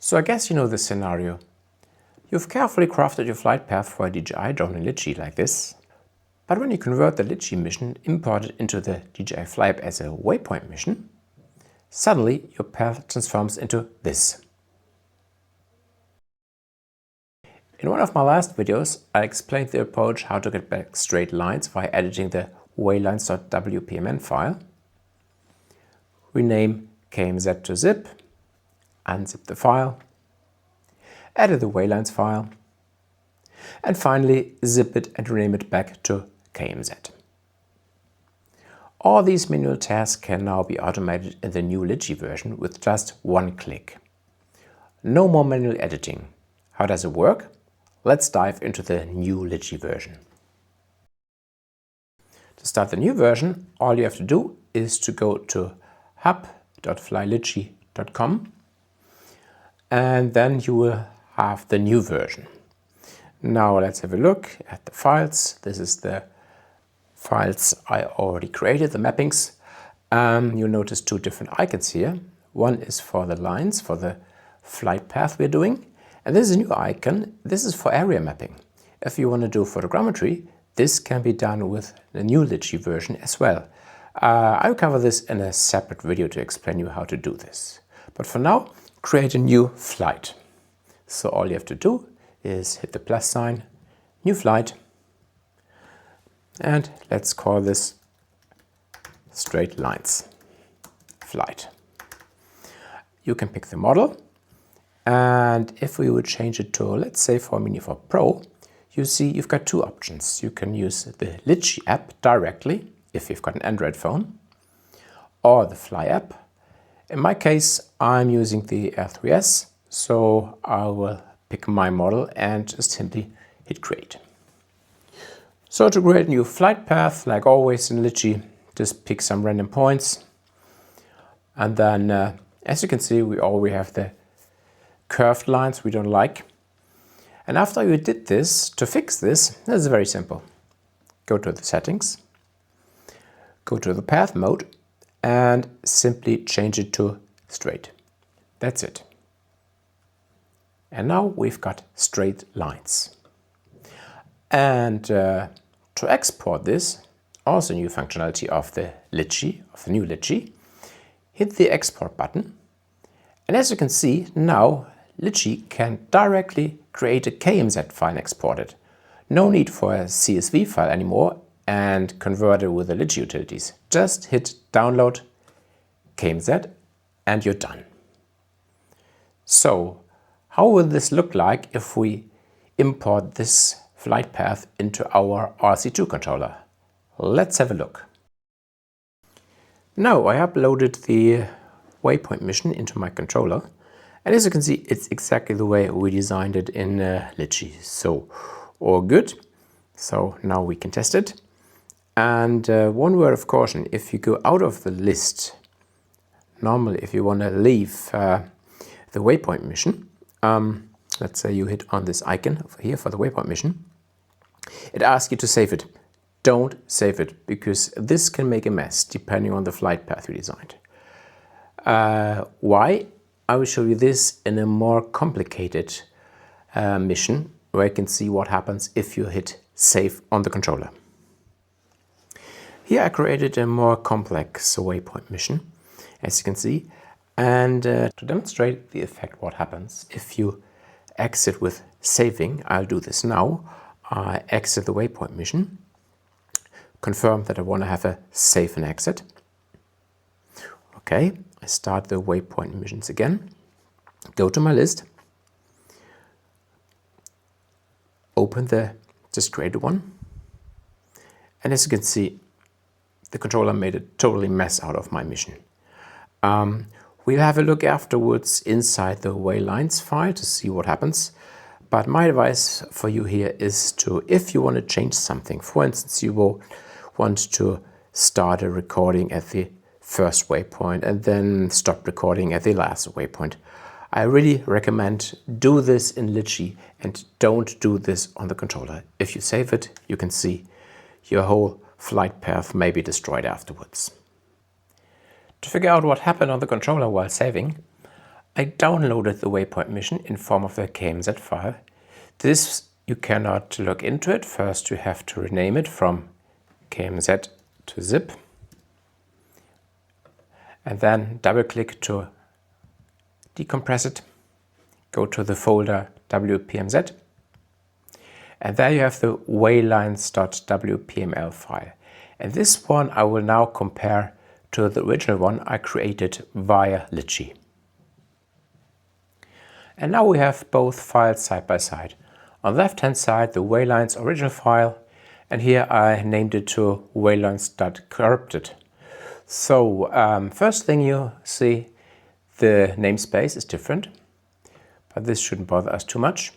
So I guess you know this scenario. You've carefully crafted your flight path for a DJI drone in Litchi like this, but when you convert the Litchi mission imported into the DJI Fly-App as a Waypoint mission, suddenly your path transforms into this. In one of my last videos, I explained the approach how to get back straight lines via editing the waylines.wpmn file, rename KMZ to zip, unzip the file, edit the waylines file, and finally zip it and rename it back to KMZ. All these manual tasks can now be automated in the new Litchi version with just one click. No more manual editing. How does it work? Let's dive into the new Litchi version. To start the new version, all you have to do is to go to hub.flylitchi.com and then you will have the new version. Now let's have a look at the files. This is the files I already created, the mappings. You'll notice two different icons here. One is for the lines, for the flight path we're doing. And this is a new icon. This is for area mapping. If you want to do photogrammetry, this can be done with the new Litchi version as well. I'll cover this in a separate video to explain you how to do this. But for now, create a new flight. So all you have to do is hit the plus sign, new flight, and let's call this straight lines flight. You can pick the model, and if we would change it to, let's say for Mini 4 Pro, you see you've got two options. You can use the Litchi app directly if you've got an Android phone, or the Fly app. In my case, I'm using the R3S, so I will pick my model and just simply hit create. So to create a new flight path, like always in Litchi, just pick some random points. And then, as you can see, we already have the curved lines we don't like. And after you did this, to fix this, this is very simple. Go to the settings, go to the path mode, and simply change it to straight. That's it. And now we've got straight lines. And to export this, also new functionality of the Litchi, of the new Litchi, hit the export button. And as you can see, now Litchi can directly create a KMZ file and export it. No need for a CSV file anymore and convert it with the Litchi Utilities. Just hit download KMZ and you're done. So how will this look like if we import this flight path into our RC2 controller? Let's have a look. Now I uploaded the Waypoint mission into my controller, and as you can see, it's exactly the way we designed it in Litchi. So all good. So now we can test it. And one word of caution, if you go out of the list, normally if you want to leave the Waypoint mission, let's say you hit on this icon over here for the Waypoint mission, it asks you to save it. Don't save it, because this can make a mess depending on the flight path you designed. Why? I will show you this in a more complicated mission where you can see what happens if you hit save on the controller. Here I created a more complex Waypoint mission, as you can see, and to demonstrate the effect what happens if you exit with saving, I'll do this now. I exit the Waypoint mission, confirm that I want to have a save and exit. Okay, I start the Waypoint missions again, go to my list, open the just created one, and as you can see, the controller made a totally mess out of my mission. We'll have a look afterwards inside the Waylines file to see what happens. But my advice for you here is to, if you want to change something, for instance, you will want to start a recording at the first waypoint and then stop recording at the last waypoint. I really recommend do this in Litchi and don't do this on the controller. If you save it, you can see your whole flight path may be destroyed afterwards. To figure out what happened on the controller while saving, I downloaded the Waypoint mission in form of the KMZ file. This, you cannot look into it. First you have to rename it from KMZ to zip. And then double click to decompress it. Go to the folder WPMZ. And there you have the waylines.wpml file. And this one I will now compare to the original one I created via Litchi. And now we have both files side by side. On the left hand side the Waylines original file, and here I named it to waylines.corrupted. So first thing you see, the namespace is different, but this shouldn't bother us too much.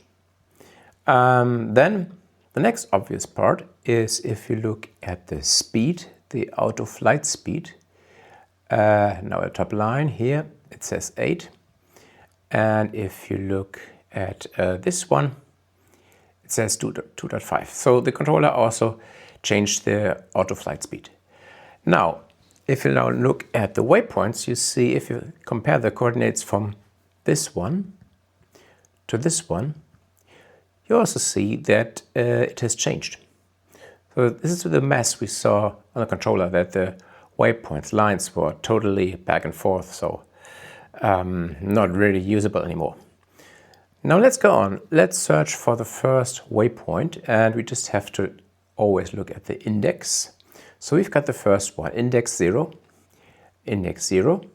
Then the next obvious part is if you look at the speed, the auto flight speed. Now at top line here it says 8, and if you look at this one it says 2.5. So the controller also changed the auto flight speed. Now if you now look at the waypoints, you see if you compare the coordinates from this one to this one, you also see that it has changed. So this is the mess we saw on the controller, that the waypoint lines were totally back and forth, so not really usable anymore. Now let's go on. Let's search for the first waypoint, and we just have to always look at the index. So we've got the first one, index 0, index 0.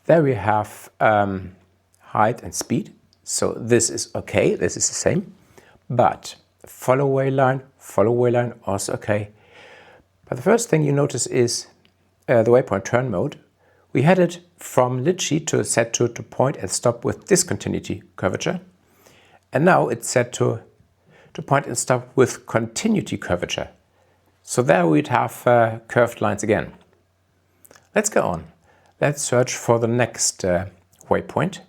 There we have height and speed. So this is okay, this is the same. But follow wayline, also okay. But the first thing you notice is the waypoint turn mode. We had it from Litchi to set to point and stop with discontinuity curvature. And now it's set to point and stop with continuity curvature. So there we'd have curved lines again. Let's go on. Let's search for the next waypoint,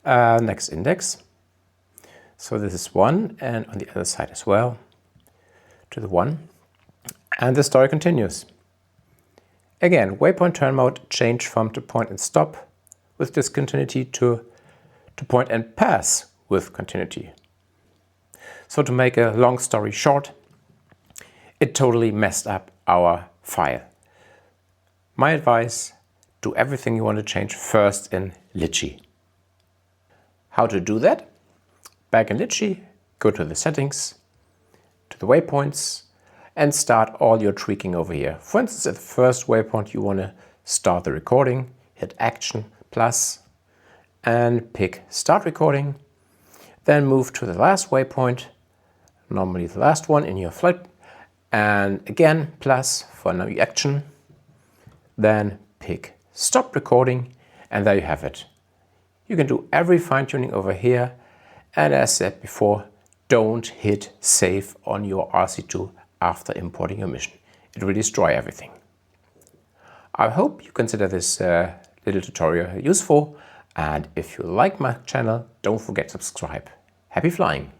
next index. So this is 1, and on the other side as well, to the 1. And the story continues. Again, waypoint turn mode changed from to point and stop with discontinuity to point and pass with continuity. So to make a long story short, it totally messed up our file. My advice, do everything you want to change first in Litchi. How to do that? Back in Litchi, go to the settings, to the waypoints, and start all your tweaking over here. For instance, at the first waypoint you want to start the recording, hit Action plus and pick Start Recording. Then move to the last waypoint, normally the last one in your flight, and again plus for now action. Then pick Stop Recording, and there you have it. You can do every fine-tuning over here, and as said before, don't hit save on your RC2 after importing your mission. It will destroy everything. I hope you consider this little tutorial useful, and if you like my channel, don't forget to subscribe. Happy flying!